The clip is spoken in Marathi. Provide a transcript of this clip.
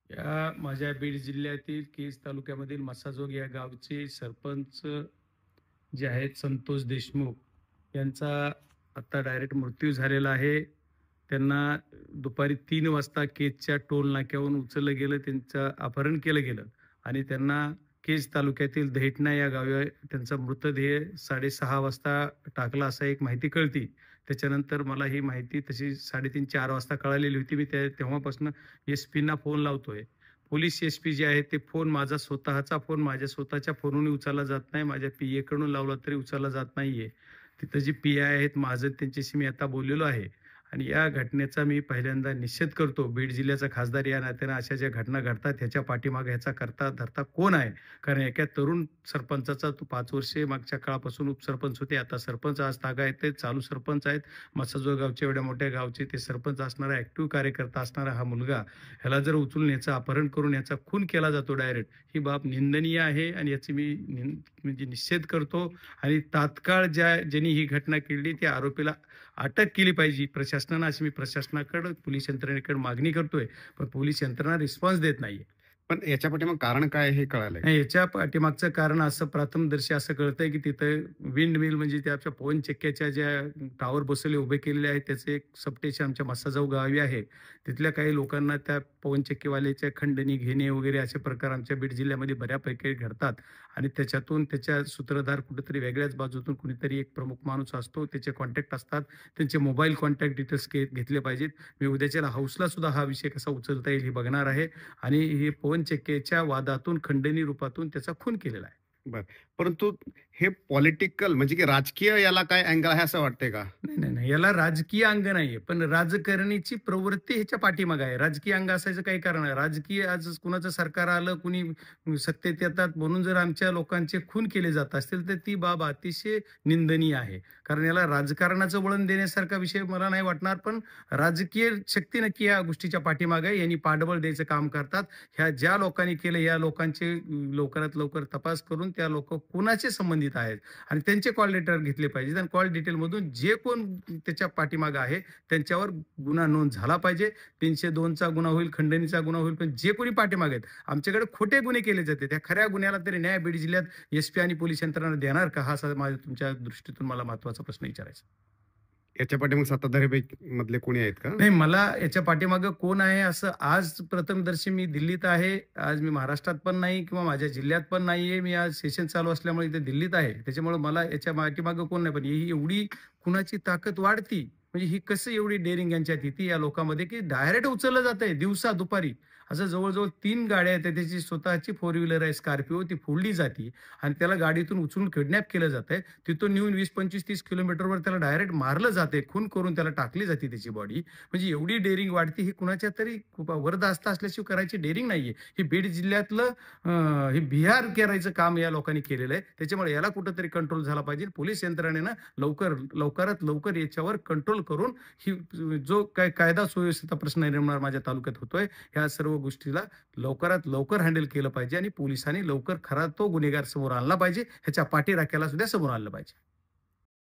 या माझ्या बीड जिल्ह्यातील केज तालुक्यामधील मसाजोग या गावचे सरपंच जे आहेत संतोष देशमुख यांचा आता डायरेक्ट मृत्यू झालेला आहे. त्यांना दुपारी 3 वाजता केजच्या टोल नाक्यावरून उचललं गेलं, त्यांचं अपहरण केलं गेलं आणि त्यांना केज तालुक्यातील दहिटणा या गावी त्यांचा मृतदेह 6:30 वाजता टाकला असा एक माहिती कळती. त्याच्यानंतर मला ही माहिती तशी 3:30-4 वाजता कळालेली होती. मी तेव्हापासून एस-पींना फोन लावतोय. पोलीस एस-पी जे आहेत ते फोन माझा स्वतःचा फोन माझ्या स्वतःच्या फोनवरून उचलला जात नाही. माझ्या पी-एकडून लावला तरी उचलला जात नाहीये. तिथं जे पी-आय आहेत माझं त्यांच्याशी मी आता बोललेलो आहे आणि या घटनेचा मी पहिल्यांदा निषेध करतो. बीड जिल्ह्याचा खासदार या नात्यानं अशा ज्या घटना घडतात ह्याच्या पाठीमागे ह्याचा करता धरता कोण आहे? कारण एका तरुण सरपंचाचा तो 5 वर्षे मागच्या काळापासून उपसरपंच होते. आता सरपंच आज तागायत आहेत, चालू सरपंच आहेत. मसाजोग गावचे एवढ्या मोठ्या गावचे ते सरपंच असणारा ॲक्टिव्ह कार्यकर्ता असणारा हा मुलगा ह्याला जर उचलून याचं अपहरण करून याचा खून केला जातो डायरेक्ट, ही बाब निंदनीय आहे आणि याची मी म्हणजे निषेध करतो आणि तात्काळ ज्यांनी ही घटना केली त्या आरोपीला अटक केली पाहिजे प्रशासनानं, अशी मी प्रशासनाकडे पोलीस यंत्रणेकडे मागणी करतोय. पण पोलीस यंत्रणा रिस्पॉन्स देत नाहीये. पण याच्या पाठीमागे कारण काय हे कळालंय का? नाही, याच्या पाठीमागचं कारण असं प्रथमदर्शी असं कळतंय, की तिथं विंड मिल म्हणजे त्या आपल्या पवनचक्क्याच्या ज्या टॉवर बसवले उभे केलेले आहेत, त्याचे एक सबस्टेशन आमच्या मसाजोग गावी आहे. तिथल्या काही लोकांना त्या पवनचक्कीवाल्याच्या खंडणी घेणे वगैरे असे प्रकार आमच्या बीड जिल्ह्यामध्ये बऱ्यापैकी घडतात आणि त्याच्यातून त्याच्या सूत्रधार कुठेतरी वेगळ्याच बाजूतून कुणीतरी एक प्रमुख माणूस असतो. त्याचे कॉन्टॅक्ट असतात. त्यांचे मोबाईल कॉन्टॅक्ट डिटेल्स घेतले पाहिजेत. मी उद्याच्या हाऊसला सुद्धा हा विषय कसा उचलता येईल हे बघणार आहे आणि हे पवनचक्कीच्या वादातून खंडणी रूपातून त्याचा खून केलेला आहे. बरं. परंतु हे पॉलिटिकल म्हणजे की राजकीय याला काय अँगल आहे असं वाटतंय का? नाही, नाही, नाही. याला राजकीय अंग नाहीये. पण राजकारणीची प्रवृत्ती ह्याच्या पाठीमागे आहे. राजकीय अंग असायचं काही कारण नाही. राजकीय आज कुणाचं सरकार आलं, कुणी सत्तेत येतात म्हणून जर आमच्या लोकांचे खून केले जात असतील, तर ती बाब अतिशय निंदनीय आहे. कारण याला राजकारणाचं वळण देण्यासारखा विषय मला नाही वाटणार. पण राजकीय शक्ती नक्की या गोष्टीच्या पाठीमागे आहे. यांनी पाठबळ द्यायचं काम करतात. ह्या ज्या लोकांनी केलं, या लोकांचे लवकरात लवकर तपास करून त्या लोकं कुणाचे संबंधित आहेत आणि त्यांचे कॉल लेटर घेतले पाहिजेत आणि कॉल डिटेलमधून जे कोण त्याच्या पाठीमागे आहे त्यांच्यावर गुन्हा नोंद झाला पाहिजे. 302चा गुन्हा होईल, खंडणीचा गुन्हा होईल, पण जे कोणी पाठीमागे आहेत, आमच्याकडे खोटे गुन्हे केले जाते. त्या खऱ्या गुन्ह्याला तरी न्याय बीड जिल्ह्यात एस-पी आणि पोलीस यंत्रणा देणार का? हा माझ्या तुमच्या दृष्टीतून मला महत्त्वाचा प्रश्न विचारायचा. याच्या पाठीमागे सत्ताधारी मधले कोणी आहेत का? नाही, मला याच्या पाठीमागे कोण आहे असं आज प्रथमदर्शी मी दिल्लीत आहे. आज मी महाराष्ट्रात पण नाही किंवा माझ्या जिल्ह्यात पण नाहीये. मी आज सेशन चालू असल्यामुळे इथे दिल्लीत आहे. त्याच्यामुळे मला याच्या पाठीमागे कोण नाही. पण ही एवढी कुणाची ताकद वाढती, म्हणजे ही कसं एवढी डेअरिंग यांच्यात येते या लोकांमध्ये, की डायरेक्ट उचललं जातंय दिवसा दुपारी. असं जवळ-जवळ 3 गाड्या आहेत. त्याची स्वतःची 4 व्हीलर आहे स्कॉर्पिओ, ती फोडली जाते आणि त्याला गाडीतून उचलून किडनॅप केलं जातंय. तिथून नेऊन 20, 25, 30 किलोमीटरवर त्याला डायरेक्ट मारलं जातंय. खून करून त्याला टाकली जाते त्याची बॉडी. म्हणजे एवढी डेअरिंग वाढते, ही कुणाच्या तरी वरदास्ता असल्याशिवाय करायची डेअरिंग नाहीये. ही बीड जिल्ह्यातलं हे बिहार करायचं काम या लोकांनी केलेलं आहे. त्याच्यामुळे याला कुठेतरी कंट्रोल झाला पाहिजे. पोलीस यंत्रणेनं लवकरात लवकर याच्यावर कंट्रोल करून ही जो काय कायदा सुव्यवस्थेचा प्रश्न निर्माण माझ्या तालुक्यात होतोय, ह्या सर्व गोष्टीला लवकरात लवकर हँडल केलं पाहिजे आणि पोलिसांनी लवकर खरा तो गुन्हेगार समोर आणला पाहिजे. ह्याच्या पाठीराख्याला सुद्धा समोर आणलं पाहिजे.